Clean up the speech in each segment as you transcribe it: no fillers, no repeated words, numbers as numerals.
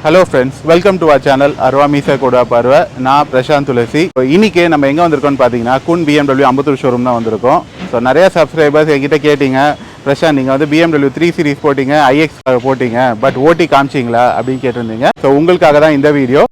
Hello friends, welcome to our channel Aruva Meesa கூட பார்வை. நான் பிரசாந்த் துளசி. இன்னைக்கு நம்ம எங்கே வந்திருக்கோம்னு பார்த்தீங்கன்னா குன் BMW அம்பத்தூர் ஷோரூம் தான் வந்திருக்கோம். ஸோ நிறைய சப்ஸ்கிரைபர்ஸ் என்கிட்ட கேட்டிங்க, பிரசாந்த் நீங்கள் வந்து BMW 3 சீரிஸ் போட்டிங்க, IX போட்டிங்க, பட் ஓட்டி காமிச்சிங்களா அப்படின்னு கேட்டிருந்தீங்க. ஸோ உங்களுக்காக தான் இந்த வீடியோ.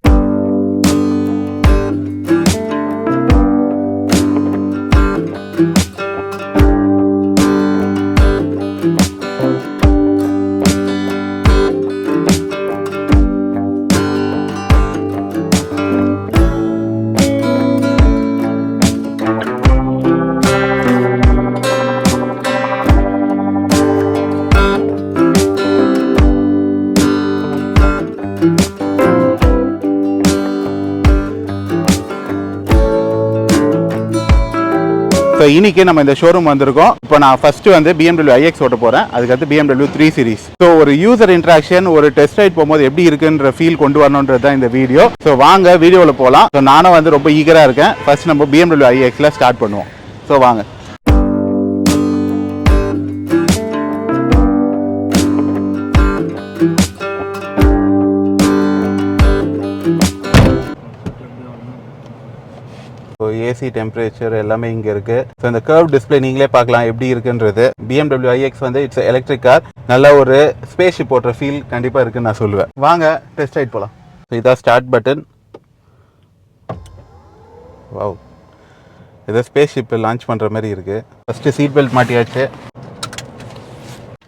ஸோ இன்னைக்கு நம்ம இந்த ஷோரூம் வந்திருக்கோம். இப்போ நான் ஃபர்ஸ்ட் வந்து BMW IX ஓட்ட போகிறேன், அதுக்கடுத்து BMW 3 சீரிஸ். ஸோ ஒரு யூசர் இன்ட்ராக்ஷன், ஒரு டெஸ்ட் ரைட் போகும்போது எப்படி இருக்குன்ற ஃபீல் கொண்டு வரணுன்றது தான் இந்த வீடியோ. ஸோ வாங்க வீடியோவில் போகலாம். ஸோ நானும் வந்து ரொம்ப ஈகராக இருக்கேன். ஃபர்ஸ்ட் நம்ம BMW IXல ஸ்டார்ட் பண்ணுவோம். ஸோ வாங்க. ஸோ ஏசி டெம்பரேச்சர் எல்லாமே இங்கே இருக்குது. ஸோ இந்த கர்வ் டிஸ்பிளே நீங்களே பார்க்கலாம் எப்படி இருக்குன்றது. BMW IX வந்து இட்ஸ் எலக்ட்ரிக் கார். நல்ல ஒரு ஸ்பேஸ் ஷிப் போடுற ஃபீல் கண்டிப்பாக இருக்குன்னு நான் சொல்லுவேன். வாங்க டெஸ்ட் ரைட் போகலாம். ஸோ இதான் ஸ்டார்ட் பட்டன். வாவ், இதை ஸ்பேஸ் ஷிப் லான்ச் பண்ணுற மாதிரி இருக்குது. ஃபஸ்ட்டு சீட் பெல்ட் மாட்டியாச்சு.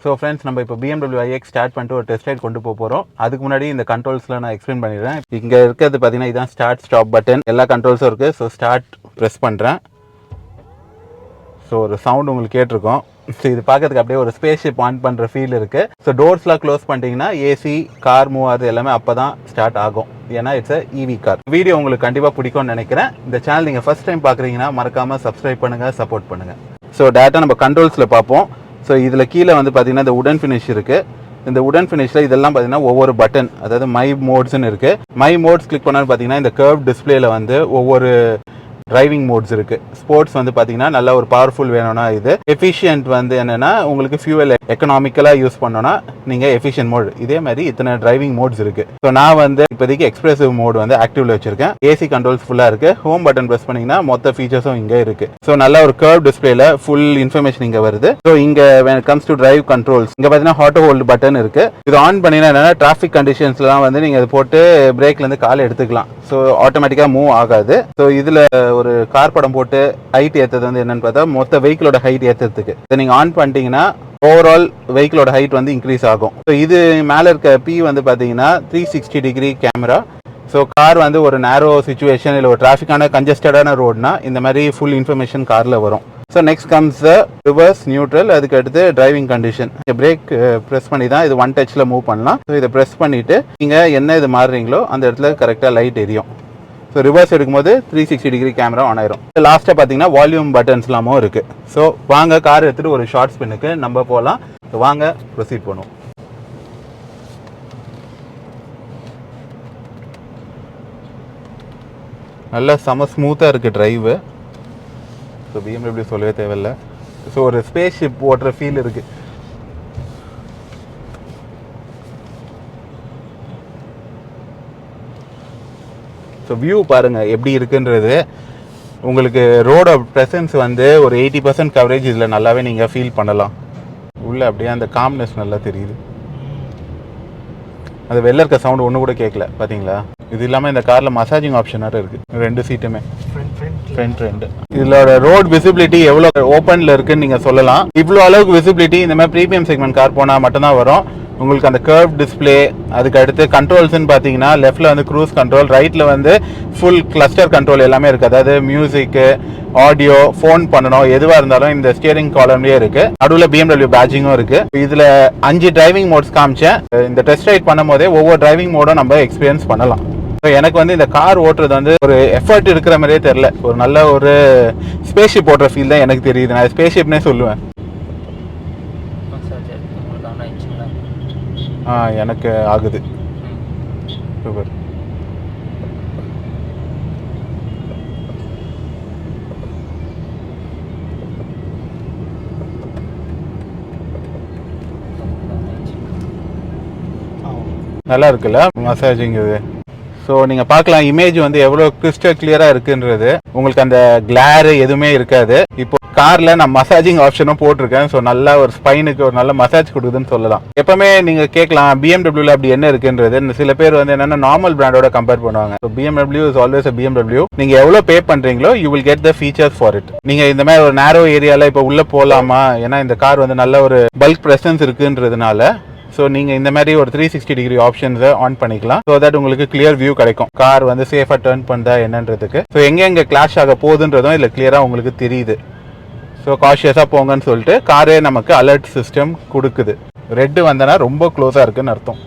ஸோ ஃப்ரெண்ட்ஸ், நம்ம இப்போ BMW IX ஸ்டார்ட் பண்ணிட்டு ஒரு டெஸ்ட் ரைட் கொண்டு போகிறோம். அதுக்கு முன்னாடி இந்த கண்ட்ரோல்ஸ்லாம் நான் எக்ஸ்பிளைன் பண்ணிடுறேன். இங்கே இருக்கிறது பார்த்தீங்கன்னா இதுதான் ஸ்டார்ட் ஸ்டாப் பட்டன். எல்லா கண்ட்ரோல்ஸும் இருக்குது. ஸோ ஸ்டார்ட் ப்ரெஸ் பண்ணுறேன். ஸோ ஒரு சவுண்ட் உங்களுக்கு கேட்டிருக்கோம். ஸோ இது பார்க்கறதுக்கு அப்படியே ஒரு ஸ்பேஸ் ஷிப் ஆன் பண்ணுற ஃபீல் இருக்குது. ஸோ டோர்ஸ்லாம் க்ளோஸ் பண்ணிட்டீங்கன்னா ஏசி கார் மூவ் ஆகுது எல்லாமே அப்போ தான் ஸ்டார்ட் ஆகும். ஏன்னா இட்ஸ் EV கார். வீடியோ உங்களுக்கு கண்டிப்பாக பிடிக்கும்னு நினைக்கிறேன். இந்த சேனல் நீங்கள் ஃபஸ்ட் டைம் பார்க்குறீங்கன்னா மறக்காமல் சப்ஸ்கிரைப் பண்ணுங்கள், சப்போர்ட் பண்ணுங்கள். ஸோ டேரெக்டாக நம்ம கண்ட்ரோல்ஸில் பார்ப்போம். ஸோ இதில் கீழே வந்து பார்த்தீங்கன்னா இந்த உடன் ஃபினிஷ் இருக்குது. இந்த உடன் ஃபினிஷில் இதெல்லாம் பார்த்தீங்கன்னா ஒவ்வொரு பட்டன், அதாவது மை மோட்ஸ்ன்னு இருக்குது. மை மோட்ஸ் கிளிக் பண்ணாலும் பார்த்தீங்கன்னா இந்த கர்வ் டிஸ்பிளேல வந்து ஒவ்வொரு டிரைவிங் மோட்ஸ் இருக்குது. ஸ்போர்ட்ஸ் வந்து பார்த்தீங்கன்னா நல்லா ஒரு பவர்ஃபுல் வேணும்னா இது. எஃபிஷியன்ட் வந்து என்னென்னா உங்களுக்கு ஃபியூவல் எக்கனாமிக்கலாக யூஸ் பண்ணோன்னா நீங்கள் எஃபிஷியன்ட் மோட். இதே மாதிரி இத்தனை டிரைவிங் மோட்ஸ் இருக்குது. ஸோ நான் வந்து இப்போதைக்கு எக்ஸ்பிரசிவ் மோட் வந்து ஆக்டிவ்ல வச்சிருக்கேன். ஏசி கண்ட்ரோல்ஸ் ஃபுல்லாக இருக்குது. ஹோம் பட்டன் ப்ரெஸ் பண்ணிங்கன்னா மொத்த ஃபீச்சர்ஸும் இங்கே இருக்குது. ஸோ நல்ல ஒரு கர்வ் டிஸ்பிளேல ஃபுல் இன்ஃபர்மேஷன் இங்கே வருது. ஸோ இங்கே when it comes to drive controls இங்கே பார்த்தீங்கன்னா ஆட்டோ ஹோல்டு பட்டன் இருக்குது. இது ஆன் பண்ணினா என்னென்னா டிராஃபிக் கண்டிஷன்ஸ்லாம் வந்து நீங்கள் அதை போட்டு பிரேக்லேருந்து காலை எடுத்துக்கலாம். ஸோ ஆட்டோமேட்டிக்காக மூவ் ஆகாது. ஸோ இதில் ஒரு கார் படம் போட்டு ஹைட் ஏற்றது வந்து என்னன்னு பார்த்தா மொத்த வெஹிக்கிளோட ஹைட் ஏற்றுறதுக்கு இதை நீங்கள் ஆன் பண்ணிட்டீங்கன்னா ஓவரால் வெஹிக்கிளோட ஹைட் வந்து இன்க்ரீஸ் ஆகும். ஸோ இது மேலே இருக்க P வந்து பார்த்தீங்கன்னா 360 டிகிரி கேமரா. ஸோ கார் வந்து ஒரு நேரோ சுச்சுவேஷன் இல்லை ஒரு டிராஃபிக்கான கன்ஜஸ்டடான ரோட்னா இந்த மாதிரி ஃபுல் இன்ஃபர்மேஷன் காரில் வரும். So next comes reverse, neutral, அதுக்கு அடுத்து டிரைவிங் கண்டிஷன். பிரேக் ப்ரெஸ் பண்ணி தான் இது ஒன் டச்சில் மூவ் பண்ணலாம். ஸோ இதை ப்ரெஸ் பண்ணிவிட்டு நீங்கள் என்ன இது மாறுறீங்களோ அந்த இடத்துல கரெக்டாக லைட் எரியும். ஸோ ரிவர்ஸ் எடுக்கும்போது 360 டிகிரி கேமரா ஆன் ஆயிரும். லாஸ்ட்டாக பார்த்தீங்கன்னா வால்யூம் பட்டன்ஸ்லாமும் இருக்குது. ஸோ வாங்க கார் எடுத்துகிட்டு ஒரு ஷார்ட் ஸ்பின்னுக்கு நம்ம போகலாம். ஸோ வாங்க ப்ரொசீட் பண்ணுவோம். நல்லா செம ஸ்மூத்தாக இருக்குது டிரைவு. ஸோ BMW சொல்லவே தேவையில்லை. ஸோ ஒரு ஸ்பேஸ் ஷிப் ஓட்டுற ஃபீல் இருக்குது. ஸோ வியூ பாருங்கள் எப்படி இருக்குன்றது. உங்களுக்கு ரோட ப்ரெசன்ஸ் வந்து ஒரு 80% கவரேஜ் இதில் நல்லாவே நீங்கள் ஃபீல் பண்ணலாம். உள்ளே அப்படியே அந்த காம்னஸ் நல்லா தெரியுது. அது வெளில இருக்க சவுண்டு ஒன்று கூட கேட்கல பார்த்தீங்களா. இது இல்லாமல் இந்த காரில் மசாஜிங் ஆப்ஷன் வேறு இருக்குது. ரெண்டு சீட்டுமே ஃப்ரண்ட் ரெண்டு. இதோட ரோட் விசிபிலிட்டி எவ்வளோ ஓப்பனில் இருக்குன்னு நீங்கள் சொல்லலாம். இவ்வளோ அளவுக்கு விசிபிலிட்டி இந்த மாதிரி ப்ரீமியம் செக்மெண்ட் கார் போனால் மட்டும்தான் வரும். உங்களுக்கு அந்த கர்வ் டிஸ்பிளே, அதுக்கு அடுத்து கண்ட்ரோல்ஸ்ன்னு பார்த்தீங்கன்னா லெஃப்ட்டில் வந்து க்ரூஸ் கண்ட்ரோல், ரைட்டில் வந்து ஃபுல் கிளஸ்டர் கண்ட்ரோல் எல்லாமே இருக்குது. அதாவது மியூசிக்கு, ஆடியோ, ஃபோன் பண்ணணும், எதுவாக இருந்தாலும் இந்த ஸ்டியரிங் காலம்லேயே இருக்குது. நடுவில் BMW பேட்சிங்கும் இருக்குது. இதில் 5 டிரைவிங் மோட்ஸ் காமிச்சேன். இந்த டெஸ்ட் ரைட் பண்ணும் போதே ஒவ்வொரு டிரைவிங் மோடும் நம்ம எக்ஸ்பீரியன்ஸ் பண்ணலாம். ஸோ எனக்கு வந்து இந்த கார் ஓட்டுறது வந்து ஒரு எஃபர்ட் இருக்கிற மாதிரியே தெரில. ஒரு நல்ல ஒரு ஸ்பேஸ் ஷிப் ஓட்டுற ஃபீல் தான் எனக்கு தெரியுது. நான் ஸ்பேஸ் ஷிப்னே சொல்லுவேன். எனக்கு ஆகுது. சூப்பர். நல்லா இருக்குல்ல. மசாஜிங் இது. ஸோ நீங்கள் பார்க்கலாம் இமேஜ் வந்து எவ்வளோ கிறிஸ்டல் கிளியராக இருக்குன்றது. உங்களுக்கு அந்த கிளாரு எதுவுமே இருக்காது. இப்போ காரில் நான் மசாஜிங் ஆப்ஷனும் போட்டிருக்கேன். ஸோ நல்லா ஒரு ஸ்பைனுக்கு ஒரு நல்ல மசாஜ் கொடுக்குதுன்னு சொல்லலாம். எப்பவுமே நீங்கள் கேட்கலாம் பிஎம்டபிள்யூல அப்படி என்ன இருக்குன்றது. சில பேர் வந்து என்னென்னா நார்மல் பிராண்டோட கம்பேர் பண்ணுவாங்க. So BMW is always BMW. நீங்கள் எவ்வளோ பே பண்ணுறீங்களோ you will get the features for it. நீங்கள் இந்த மாதிரி ஒரு நேரோ ஏரியாவில் இப்போ உள்ளே போகலாமா, ஏன்னா இந்த கார் வந்து நல்ல ஒரு பல்க் ப்ரெசன்ஸ் இருக்குன்றதுனால ஸோ நீங்கள் இந்த மாதிரி ஒரு 360 டிகிரி ஆப்ஷன்ஸை ஆன் பண்ணிக்கலாம். ஸோ தட் உங்களுக்கு கிளியர் வியூ கிடைக்கும். கார் வந்து சேஃபாக டர்ன் பண்ணுதா என்னன்றதுக்கு. ஸோ எங்கே கிளாஷ் ஆக போகுதுன்றதும் இல்லை கிளியராக உங்களுக்கு தெரியுது. ஸோ காஷியஸாக போங்கன்னு சொல்லிட்டு காரே நமக்கு அலர்ட் சிஸ்டம் கொடுக்குது. ரெட்டு வந்தனா ரொம்ப க்ளோஸாக இருக்குன்னு அர்த்தம்.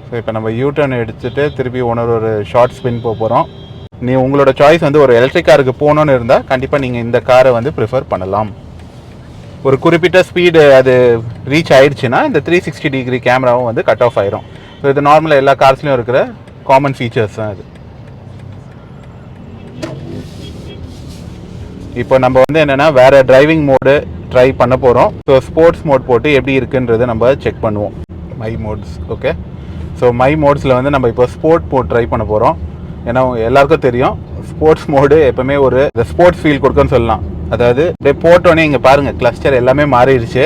ஸோ இப்போ நம்ம யூடர்ன் எடுத்துட்டு திருப்பி ஒரு ஷார்ட் ஸ்பின் போகிறோம். நீ உங்களோட சாய்ஸ் வந்து ஒரு எலக்ட்ரிக் காருக்கு போகணுன்னு இருந்தால் கண்டிப்பாக நீங்கள் இந்த காரை வந்து ப்ரிஃபர் பண்ணலாம். ஒரு குறிப்பிட்ட ஸ்பீடு அது ரீச் ஆயிடுச்சுன்னா இந்த 360 டிகிரி கேமராவும் வந்து கட் ஆஃப் ஆயிரும். ஸோ இது நார்மலாக எல்லா கார்ஸ்லையும் இருக்கிற காமன் ஃபீச்சர்ஸ் தான் இது. இப்போ நம்ம வந்து என்னென்னா வேறு டிரைவிங் மோடு ட்ரை பண்ண போகிறோம். ஸோ ஸ்போர்ட்ஸ் மோட் போட்டு எப்படி இருக்குன்றதை நம்ம செக் பண்ணுவோம். My mods okay. So my மோட்ஸில் வந்து நம்ம இப்போ ஸ்போர்ட் மோட் ட்ரை பண்ண போகிறோம். ஏன்னா எல்லாருக்கும் தெரியும் ஸ்போர்ட்ஸ் மோடு எப்பவுமே ஒரு ஸ்போர்ட்ஸ் ஃபீல் கொடுக்குன்னு சொல்லலாம். அதாவது இப்படியே போட்டோன்னே இங்கே பாருங்கள் கிளஸ்டர் எல்லாமே மாறிடுச்சு.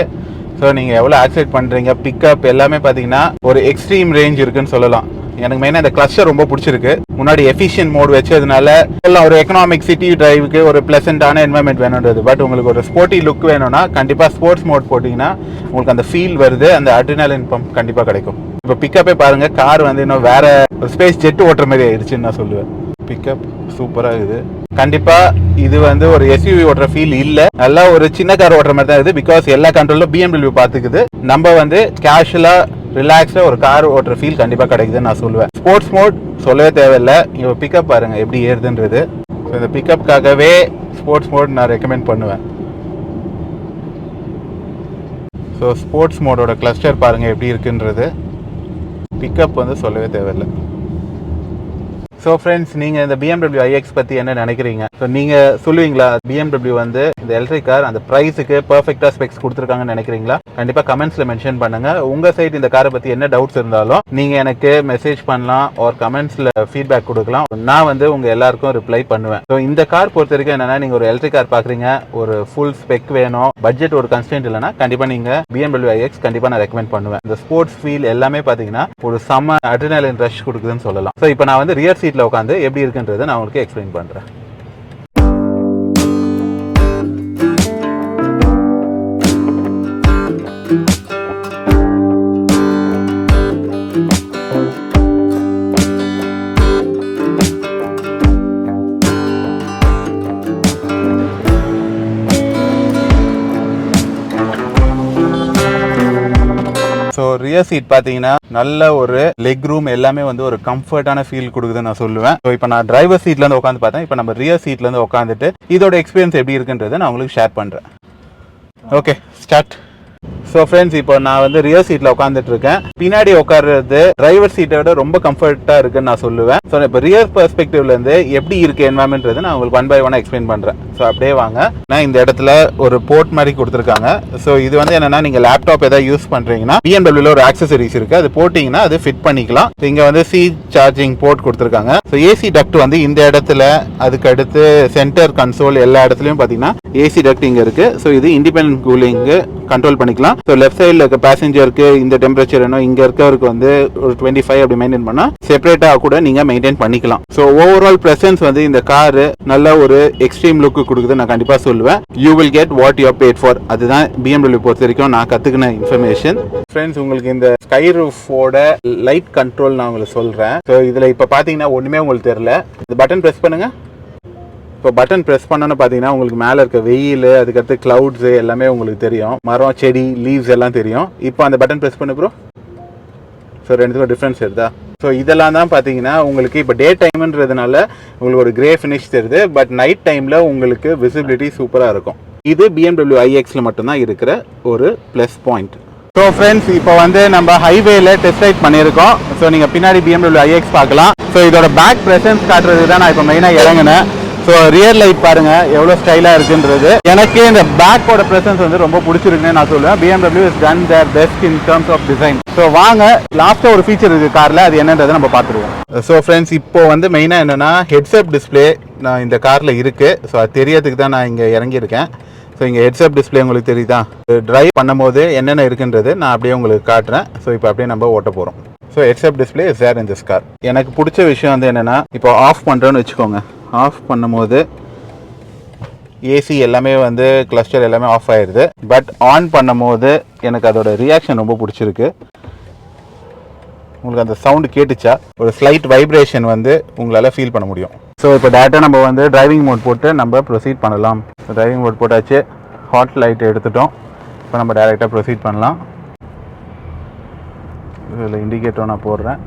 ஸோ நீங்கள் எவ்வளோ ஆக்சிலேட் பண்ணுறீங்க, பிக்கப் எல்லாமே பார்த்தீங்கன்னா ஒரு எக்ஸ்ட்ரீம் ரேஞ்ச் இருக்குன்னு சொல்லலாம். எனக்கு மெயினாக இந்த கிளஸ்டர் ரொம்ப பிடிச்சிருக்கு. முன்னாடி எஃபிஷியன்ட் மோட் வச்சதுனால எல்லாம் ஒரு எக்கனாமிக் சிட்டி டிரைவுக்கு ஒரு பிளசண்டான என்வரன்மெண்ட் வேணுன்றது. பட் உங்களுக்கு ஒரு ஸ்போர்ட்டி லுக் வேணும்னா கண்டிப்பாக ஸ்போர்ட்ஸ் மோட் போட்டிங்கன்னா உங்களுக்கு அந்த ஃபீல் வருது, அந்த அட்ரினலின் பம்ப் கண்டிப்பாக கிடைக்கும். இப்போ பிக்கப்பே பாருங்கள், கார் வந்து இன்னும் வேற ஸ்பேஸ் ஜெட் ஓட்டுற மாதிரி ஆயிடுச்சுன்னு நான் சொல்லுவேன். பிக்கப் சூப்பராக இருக்குது. கண்டிப்பாக இது வந்து ஒரு எஸ்யூவி ஓட்டுற ஃபீல் இல்லை, நல்லா ஒரு சின்ன கார் ஓட்டுற மாதிரி தான் இருக்குது. பிகாஸ் எல்லா கண்ட்ரோலும் பிஎம்டபிள்யூ பார்த்துக்குது. நம்ம வந்து கேஷுவலாக ரிலாக்ஸாக ஒரு கார் ஓட்டுற ஃபீல் கண்டிப்பாக கிடைக்குதுன்னு நான் சொல்லுவேன். ஸ்போர்ட்ஸ் மோட் சொல்லவே தேவையில்லை. இப்போ பிக்கப் பாருங்கள் எப்படி ஏறுதுன்றது. ஸோ இந்த பிக்கப்புக்காகவே ஸ்போர்ட்ஸ் மோட் நான் ரெக்கமெண்ட் பண்ணுவேன். ஸோ ஸ்போர்ட்ஸ் மோடோட கிளஸ்டர் பாருங்கள் எப்படி இருக்குன்றது. பிக்கப் வந்து சொல்லவே தேவையில்லை. ஸோ ஃப்ரெண்ட்ஸ், நீங்கள் இந்த BMW iX பற்றி என்ன நினைக்கிறீங்க? ஸோ நீங்கள் சொல்லுவீங்களா BMW வந்து இந்த எலக்ட்ரிக் கார் அந்த ப்ரைஸுக்கு பர்ஃபெக்டாக ஸ்பெக்ஸ் கொடுத்துருக்காங்கன்னு நினைக்கிறீங்களா? கண்டிப்பாக கமெண்ட்ஸில் மென்ஷன் பண்ணுங்கள். உங்கள் சைட் இந்த காரை பற்றி என்ன டவுட்ஸ் இருந்தாலும் நீங்கள் எனக்கு மெசேஜ் பண்ணலாம், ஒரு கமெண்ட்ஸில் ஃபீட்பேக் கொடுக்கலாம். நான் வந்து உங்கள் எல்லாருக்கும் ரிப்ளை பண்ணுவேன். ஸோ இந்த கார் பொறுத்த வரைக்கும் என்னென்னா, நீங்கள் ஒரு எலக்ட்ரிக் கார் பார்க்குறீங்க, ஒரு ஃபுல் ஸ்பெக் வேணும், பட்ஜெட் ஒரு கன்ஸ்டன்ட் இல்லைனா கண்டிப்பாக நீங்கள் BMW iX கண்டிப்பாக நான் ரெக்கமெண்ட் பண்ணுவேன். இந்த ஸ்போர்ட்ஸ் ஃபீல் எல்லாமே பார்த்தீங்கன்னா ஒரு செம்ம அட்ரினலின் ரஷ் கொடுக்குதுன்னு சொல்லலாம். ஸோ இப்போ நான் வந்து ரியர் சீட்டில் உட்காந்து எப்படி இருக்குன்றதை நான் உங்களுக்கு எக்ஸ்பிளைன் பண்றேன். ஸோ ரியர் சீட் பார்த்தீங்கன்னா நல்ல ஒரு லெக் ரூம் எல்லாமே வந்து ஒரு கம்ஃபர்டான ஃபீல் கொடுக்குதுன்னு நான் சொல்லுவேன். ஸோ இப்போ நான் டிரைவர் சீட்லேருந்து உட்காந்து பார்த்தேன். இப்போ நம்ம ரியர் சீட்லேருந்து உட்காந்துட்டு இதோட எக்ஸ்பீரியன்ஸ் எப்படி இருக்குன்றதை நான் உங்களுக்கு ஷேர் பண்ணுறேன். Okay, start. ஸோ ஃப்ரெண்ட்ஸ், இப்போ நான் வந்து ரியர் சீட்டில் உட்காந்துட்டு இருக்கேன். பின்னாடி உட்கார்றது டிரைவர் சீட்டை விட ரொம்ப கம்ஃபர்ட்டாக இருக்குன்னு நான் சொல்லுவேன். ஸோ இப்போ ரியர் பெர்ஸ்பெக்டிவ்லேருந்து எப்படி இருக்கு என்வரன்மெண்ட்றது நான் உங்களுக்கு 1 by 1 எக்ஸ்பிளைன் பண்ணுறேன். ஸோ அப்படியே வாங்க. நான் இந்த இடத்துல ஒரு போர்ட் மாதிரி கொடுத்துருக்காங்க. ஸோ இது வந்து என்னன்னா, நீங்கள் லேப்டாப் ஏதாவது யூஸ் பண்ணுறீங்கன்னா பிஎம்டபிள்யூல ஒரு ஆக்சசரிஸ் இருக்குது, அது போட்டிங்கன்னா அது ஃபிட் பண்ணிக்கலாம். இங்கே வந்து சி சார்ஜிங் போர்ட் கொடுத்துருக்காங்க. ஸோ ஏசி டக்ட் வந்து இந்த இடத்துல, அதுக்கு அடுத்து சென்டர் கன்சோல் எல்லா இடத்துலையும் பார்த்தீங்கன்னா ஏசி டக்ட் இங்கே இருக்குது. ஸோ இது இண்டிபெண்டன்ட் கூலிங்கு கண்ட்ரோல் பண்ணிக்கலாம். ஸோ லெஃப்ட் சைடில் இருக்க பேசஞ்சருக்கு இந்த டெம்பரேச்சர் வேணும், இங்கே இருக்கவருக்கு வந்து ஒரு 25 அப்படி மெயின்டைன் பண்ணால் செப்பரேட்டாக கூட நீங்கள் மெயின்டைன் பண்ணிக்கலாம். ஸோ ஓவரால் ப்ரெசன்ஸ் வந்து இந்த காரு நல்ல ஒரு எக்ஸ்ட்ரீம் லுக்கு கொடுக்குது நான் கண்டிப்பாக சொல்லுவேன். You will get what you paid for. அதுதான் BMW பொறுத்த வரைக்கும் நான் கற்றுக்கின இன்ஃபர்மேஷன். ஃப்ரெண்ட்ஸ், உங்களுக்கு இந்த ஸ்கை ரூஃபோட லைட் கண்ட்ரோல் நான் உங்களுக்கு சொல்கிறேன். ஸோ இதில் இப்போ பார்த்தீங்கன்னா ஒன்றுமே உங்களுக்கு தெரியல. இந்த பட்டன் ப்ரெஸ் பண்ணுங்கள். இப்போ பட்டன் ப்ரெஸ் பண்ணோன்னு பார்த்தீங்கன்னா உங்களுக்கு மேலே இருக்க வெயில், அதுக்கடுத்து கிளவுட்ஸு எல்லாமே உங்களுக்கு தெரியும். மரம், செடி, லீவ்ஸ் எல்லாம் தெரியும். இப்போ அந்த பட்டன் ப்ரெஸ் பண்ணு ப்ரோ. ஸோ ரெண்டுத்துக்கும் டிஃப்ரென்ஸ் இருக்குதா? ஸோ இதெல்லாம் தான் பார்த்தீங்கன்னா உங்களுக்கு இப்போ டே டைம்ன்றதுனால உங்களுக்கு ஒரு கிரே ஃபினிஷ் தெரியுது. பட் நைட் டைமில் உங்களுக்கு விசிபிலிட்டி சூப்பராக இருக்கும். இது BMW iXல மட்டும்தான் இருக்கிற ஒரு ப்ளஸ் பாயிண்ட். ஸோ ஃப்ரெண்ட்ஸ், இப்போ வந்து நம்ம ஹைவேல டெஸ்ட் ரைட் பண்ணியிருக்கோம். ஸோ நீங்கள் பின்னாடி BMW iX பார்க்கலாம். ஸோ இதோட பேக் ப்ரெசன்ஸ் காட்டுறதுக்கு தான் நான் இப்போ மெயினாக இறங்கினேன். ஸோ ரியர் லைட் பாருங்க எவ்வளோ ஸ்டைலாக இருக்குன்றது. எனக்கு இந்த பேக்கோட ப்ரெசன்ஸ் வந்து ரொம்ப பிடிச்சிருக்குன்னு நான் சொல்லுவேன். BMW is done their best in terms of design. So வாங்க லாஸ்ட்டாக ஒரு ஃபீச்சர் இருக்குது காரில், அது என்னன்றதை நம்ம பார்த்துருவோம். ஸோ ஃப்ரெண்ட்ஸ், இப்போ வந்து மெயினாக என்னென்னா ஹெட்ஸ்அப் டிஸ்பிளே நான் இந்த காரில் இருக்குது. ஸோ அது தெரியறதுக்கு தான் நான் இங்கே இறங்கியிருக்கேன். ஸோ இங்கே ஹெட்ஸ்அப் டிஸ்பிளே உங்களுக்கு தெரியுதா, டிரைவ் பண்ணும்போது என்னென்ன இருக்குன்றது நான் அப்படியே உங்களுக்கு காட்டுறேன். ஸோ இப்போ அப்படியே நம்ம ஓட்ட போகிறோம். So heads up display is there in this car. எனக்கு பிடிச்ச விஷயம் வந்து என்னென்னா, இப்போ ஆஃப் பண்ணுறோன்னு வச்சுக்கோங்க. ஆஃப் பண்ணும்போது ஏசி எல்லாமே வந்து கிளஸ்டர் எல்லாமே ஆஃப் ஆயிடுது. பட் ஆன் பண்ணும்போது எனக்கு அதோட ரியாக்ஷன் ரொம்ப பிடிச்சிருக்கு. உங்களுக்கு அந்த சவுண்டு கேட்டுச்சா, ஒரு ஸ்லைட் வைப்ரேஷன் வந்து உங்களால் ஃபீல் பண்ண முடியும். ஸோ இப்போ டேரெக்டாக நம்ம வந்து டிரைவிங் மோட் போட்டு நம்ம ப்ரொசீட் பண்ணலாம். டிரைவிங் மோட் போட்டாச்சு, ஹாட் லைட் எடுத்துட்டோம். இப்போ நம்ம டேரெக்டாக ப்ரொசீட் பண்ணலாம். இதில் இண்டிகேட்டர் நான் போடுறேன்.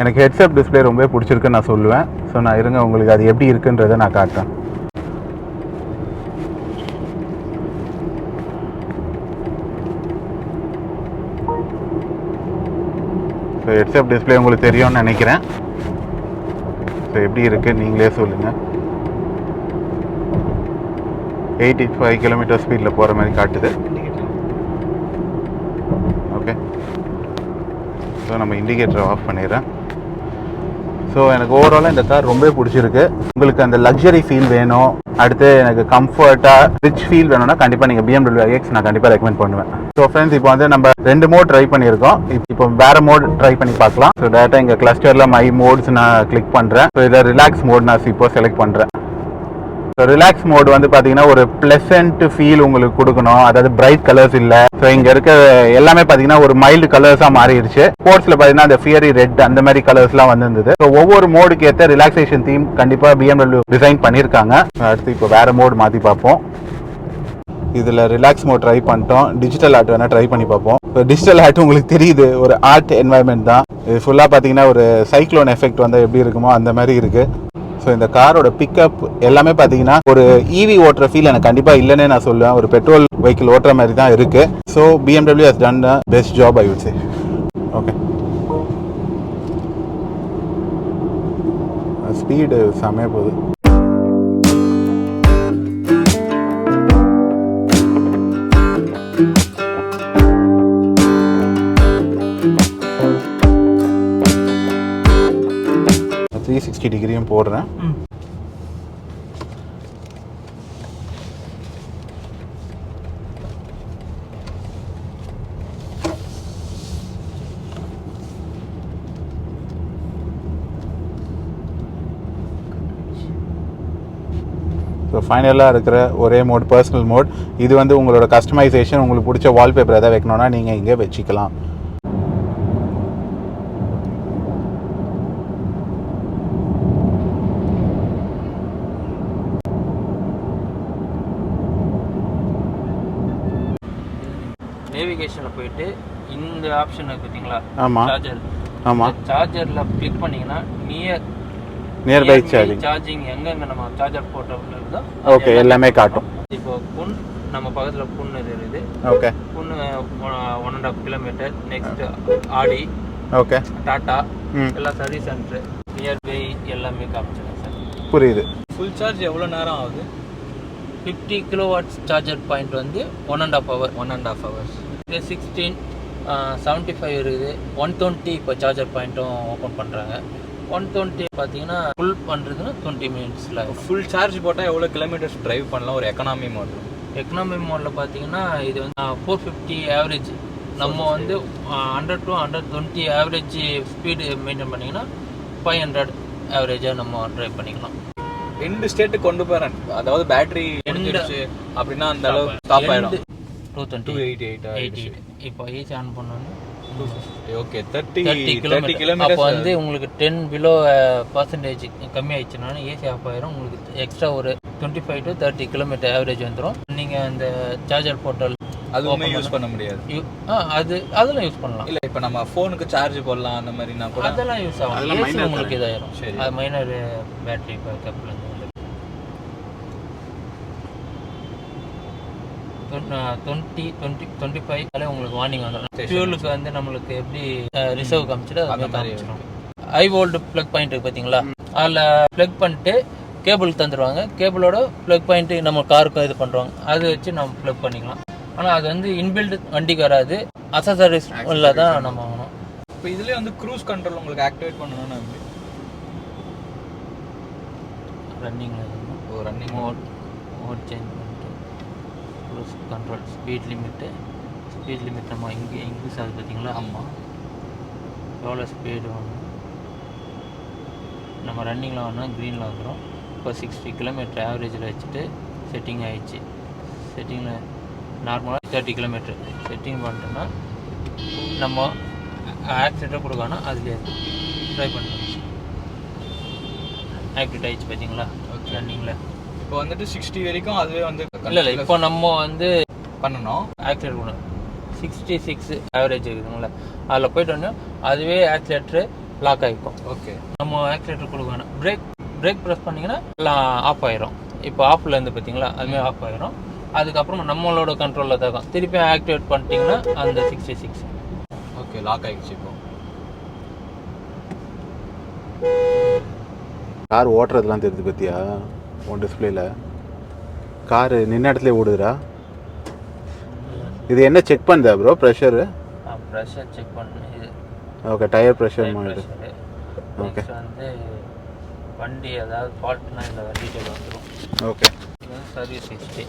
எனக்கு ஹெட்ஸ்அப் டிஸ்பிளே ரொம்ப பிடிச்சிருக்குன்னு நான் சொல்லுவேன். ஸோ நான் இருங்க உங்களுக்கு அது எப்படி இருக்குன்றதை நான் காட்டுறேன். ஸோ ஹெட்ஸ்அப் டிஸ்பிளே உங்களுக்கு தெரியும்னு நினைக்கிறேன். ஸோ எப்படி இருக்குன்னு நீங்களே சொல்லுங்கள். 85 கிலோமீட்டர் ஸ்பீடில் போகிற மாதிரி காட்டுது. ஓகே, ஸோ நம்ம இண்டிகேட்டரை ஆஃப் பண்ணிடுறேன். ஸோ எனக்கு ஓவராலாக இந்த கார் ரொம்ப பிடிச்சிருக்கு. உங்களுக்கு அந்த லக்ஸரி ஃபீல் வேணும், அடுத்து எனக்கு கம்ஃபர்ட்டாக ரிச் ஃபீல் வேணும்னா கண்டிப்பாக நீங்கள் BMW iX நான் கண்டிப்பாக ரெக்கமெண்ட் பண்ணுவேன். ஸோ ஃப்ரெண்ட்ஸ், இப்போ வந்து நம்ம 2 மோட் ட்ரை பண்ணியிருக்கோம். இப்போ வேறு மோட் ட்ரை பண்ணி பார்க்கலாம். ஸோ டேரெக்டாக இங்கே கிளஸ்டரில் மை மோட்ஸ் நான் கிளிக் பண்ணுறேன். ஸோ இதை ரிலாக்ஸ் மோட் நான் இப்போ செலக்ட் பண்ணுறேன். ஸோ ரிலாக்ஸ் மோட் வந்து பார்த்தீங்கன்னா ஒரு ப்ளசன்ட் ஃபீல் உங்களுக்கு கொடுக்கணும். அதாவது பிரைட் கலர்ஸ் இல்லை. ஸோ இங்கே இருக்க எல்லாமே பார்த்தீங்கன்னா ஒரு மைல்டு கலர்ஸாக மாறிடுச்சு. ஸ்போர்ட்ஸில் பார்த்தீங்கன்னா அந்த ஃபியரி ரெட் அந்த மாதிரி கலர்ஸ்லாம் வந்திருந்தது. ஸோ ஒவ்வொரு மோடுக்கு ஏற்ற ரிலாக்ஸேஷன் தீம் கண்டிப்பாக BMW டிசைன் பண்ணியிருக்காங்க. அடுத்து இப்போ வேறு மோடு மாற்றி பார்ப்போம். இதில் ரிலாக்ஸ் மோட் ட்ரை பண்ணிட்டோம். டிஜிட்டல் ஆர்ட் வேணால் ட்ரை பண்ணி பார்ப்போம். இப்போ டிஜிட்டல் ஆர்ட் உங்களுக்கு தெரியுது, ஒரு ஆர்ட் என்வாயன்மெண்ட் தான் இது. ஃபுல்லாக பார்த்தீங்கன்னா ஒரு சைக்ளோன் எஃபெக்ட் வந்து எப்படி இருக்குமோ அந்த மாதிரி இருக்குது. ஸோ இந்த காரோட பிக்கப் எல்லாமே பார்த்தீங்கன்னா ஒரு EV ஓட்டுற ஃபீல் எனக்கு கண்டிப்பாக இல்லைன்னே நான் சொல்லுவேன். ஒரு பெட்ரோல் வெஹிக்கிள் ஓட்டுற மாதிரி தான் இருக்குது. So BMW has done the best job, I would say. Okay, speed செமையாக போகுது. த்ரீ 360 டிகிரியும் போடுறேன். ஸோ ஃபைனலாக இருக்கிற ஒரே மோட் பர்சனல் மோட். இது வந்து உங்களோட கஸ்டமைசேஷன், உங்களுக்கு பிடிச்ச வால்பேப்பர் எதாவது வைக்கணும்னா நீங்கள் இங்கே வச்சுக்கலாம். நேவிகேஷனில் போயிட்டு இந்த ஆப்ஷன் இருக்கு பார்த்தீங்களா? ஆமாம், சார்ஜர். ஆமாம், சார்ஜரில் கிளிக் பண்ணிங்கன்னா நியர்பை சார்ஜிங் எங்கெங்கே நம்ம சார்ஜர் போட்டோம்னு இருக்குதோ ஓகே எல்லாமே காட்டும். இப்போ புன் நம்ம பக்கத்தில் புன் இது இருக்குது. ஓகே, புன் 1.5 கிலோமீட்டர். நெக்ஸ்ட் ஆடி, ஓகே, டாட்டா, எல்லாம் சர்வீஸ் சென்டர் நியர்பை எல்லாமே காமிச்சிடும் சார். புரியுது. ஃபுல் சார்ஜ் எவ்வளோ நேரம் ஆகுது? 50 கிலோவாட்ஸ் சார்ஜர் பாயிண்ட் வந்து 1.5 hours. இது 16 75 இருக்குது. 120 இப்போ சார்ஜர் பாயிண்ட்டும் ஓப்பன் பண்ணுறாங்க. 120 பார்த்தீங்கன்னா ஃபுல் பண்ணுறதுன்னா 20 மினிட்ஸில். ஃபுல் சார்ஜ் போட்டால் எவ்வளோ கிலோமீட்டர்ஸ் ட்ரைவ் பண்ணலாம் ஒரு எக்கனாமி மோடில்? எக்கனாமி மோடில் பார்த்தீங்கன்னா இது வந்து 450 ஆவரேஜ். நம்ம வந்து 100 to 120 ஆவரேஜ் ஸ்பீடு மெயின்டைன் பண்ணிங்கன்னா 500 ஆவரேஜாக நம்ம ட்ரைவ் பண்ணிக்கலாம். ரெண்டு ஸ்டேட்டுக்கு கொண்டு போகிறேன். அதாவது பேட்டரி முடிஞ்சிருச்சு அப்படின்னா அந்த அளவு ஸ்டாப் ஆகிடும். 288 இப்போ ஏசி ஆன் பண்ணோன்னா 250. Okay, 30 kilometre. அப்போ வந்து உங்களுக்கு 10 below % கம்மி ஆயிடுச்சுன்னா ஏசி ஆஃப் ஆயிரும். உங்களுக்கு எக்ஸ்ட்ரா ஒரு 25 to 30 கிலோமீட்டர் ஆவரேஜ் வந்துடும். நீங்கள் அந்த சார்ஜர் போர்ட்டல் அதுவுமே யூஸ் பண்ண முடியாது. அதெல்லாம் யூஸ் பண்ணலாம். இல்லை, இப்போ நம்ம ஃபோனுக்கு சார்ஜ் போடலாம் அந்த மாதிரினா கூட அதெல்லாம் யூஸ் ஆகும். ஏசி உங்களுக்கு இதாயிரும். சரி, அது மைனர் பேட்டரி பேக்கப்ல 25 உங்களுக்கு வார்னிங் வந்துடும். ஃபியூலுக்கு வந்து நம்மளுக்கு எப்படி ரிசர்வ் காமிச்சிட்டு அது மாதிரி காமிச்சிடும். ஹை வோல்ட் ப்ளக் பாயிண்ட் இருக்குது பார்த்தீங்களா, அதில் ப்ளக் பண்ணிட்டு கேபிள் தந்துடுவாங்க. கேபிளோட ப்ளக் பாயிண்ட்டு நம்ம காருக்கும் இது பண்ணுறாங்க, அதை வச்சு நம்ம ப்ளக் பண்ணிக்கலாம். ஆனால் அது வந்து இன்பில்ட் வண்டிக்கு வராது, அசசரிஸ் உள்ள தான் நம்ம வாங்கணும். இப்போ இதுலேயே வந்து க்ரூஸ் கண்ட்ரோல் உங்களுக்கு ஆக்டிவேட் பண்ணணும்னா ரன்னிங்கில் ரன்னிங் மோட் சேஞ்ச் பண்ணிட்டு க்ரூஸ் கண்ட்ரோல் ஸ்பீட் லிமிட் நம்ம இங்கே இன்க்ரீஸ் ஆகுது பார்த்தீங்களா. ஆமாம், எவ்வளோ ஸ்பீடு வாங்கணும் நம்ம ரன்னிங்கில் வாங்கினா க்ரீனில் வந்துடும். இப்போ 60 கிலோமீட்டர் ஆவரேஜில் வச்சுட்டு செட்டிங் ஆகிடுச்சு. செட்டிங்கில் நார்மலாக 30 கிலோமீட்டர் செட்டிங் பண்ணிட்டோன்னா நம்ம ஆக்சிடென்ட்டாக கொடுக்கணும். அதுலேயே ட்ரை பண்ணுறோம். ஆக்டிவேட் ஆகிடுச்சு பார்த்தீங்களா ரன்னிங்கில். இப்போ வந்துட்டு 60 வரைக்கும் அதுவே வந்து இல்லை இப்போ நம்ம வந்து பண்ணணும். ஆக்சிலேட்டர் கொடுக்கணும். 66 ஆவரேஜ் இருக்குதுங்களா, அதில் போய்ட்டோன்னா அதுவே ஆக்சிலேட்டரு லாக் ஆகிக்கும். ஓகே, நம்ம ஆக்சிலேட்டர் கொடுக்கணும். பிரேக் ப்ரெஸ் பண்ணிங்கன்னா எல்லாம் ஆஃப் ஆயிரும். இப்போ ஆஃபில் இருந்து பார்த்தீங்களா அதுமாதிரி ஆஃப் ஆயிரும். அதுக்கப்புறம் நம்மளோட கண்ட்ரோலில் தான் திருப்பி ஆக்டிவேட் பண்ணிட்டீங்கன்னா அந்த 66 ஓகே லாக் ஆகிடுச்சு. இப்போ கார் ஓட்டுறதுலாம் தெரியுது பார்த்தியா உன் டிஸ்பிளேல, காரு நின்ன இடத்துல ஓடுதுடா. இது என்ன செக் பண்ணுதா ப்ரோ? ப்ரெஷரு? ப்ரெஷர் செக் பண்ணு இது. ஓகே, டயர் ப்ரெஷர் மாதிரி. ஓகே, வந்து வண்டி ஏதாவது ஃபால்ட்னா இந்த டீட்டெயில் வந்துடும். ஓகே, சர்வீஸ் ஹிஸ்ட்ரி,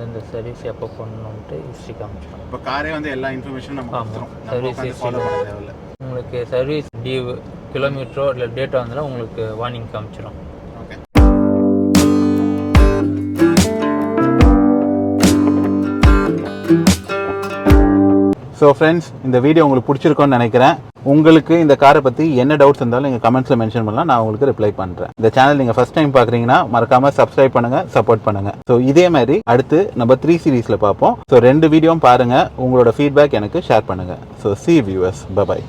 இந்த சர்வீஸ் எப்போ பண்ணணுன்ட்டு ஹிஸ்ட்ரி காமிச்சிடும். இப்போ காரே வந்து எல்லா இன்ஃபர்மேஷனும் நம்ம கொடுத்துரும். சர்வீஸ் ஃபாலோ பண்ண தேவையில்ல. உங்களுக்கு சர்வீஸ் டியூ கிலோமீட்டரோ இல்லை டேட்டா வந்தாலும் உங்களுக்கு வார்னிங் காமிச்சிடும். ஓகே, ஸோ ஃப்ரெண்ட்ஸ், இந்த வீடியோ உங்களுக்கு பிடிச்சிருக்கோன்னு நினைக்கிறேன். உங்களுக்கு இந்த காரை பற்றி என்ன டவுட்ஸ் இருந்தாலும் நீங்கள் கமெண்ட்ஸில் மென்ஷன் பண்ணலாம், நான் உங்களுக்கு ரிப்ளை பண்ணுறேன். இந்த சேனல் நீங்கள் ஃபஸ்ட் டைம் பார்க்குறீங்கன்னா மறக்காமல் சப்ஸ்கிரைப் பண்ணுங்கள், சப்போர்ட் பண்ணுங்கள். ஸோ இதே மாதிரி அடுத்து நம்ம 3 சீரீஸில் பார்ப்போம். ஸோ 2 வீடியோவும் பாருங்கள், உங்களோட ஃபீட்பேக் எனக்கு ஷேர் பண்ணுங்கள். So see you viewers, bye bye.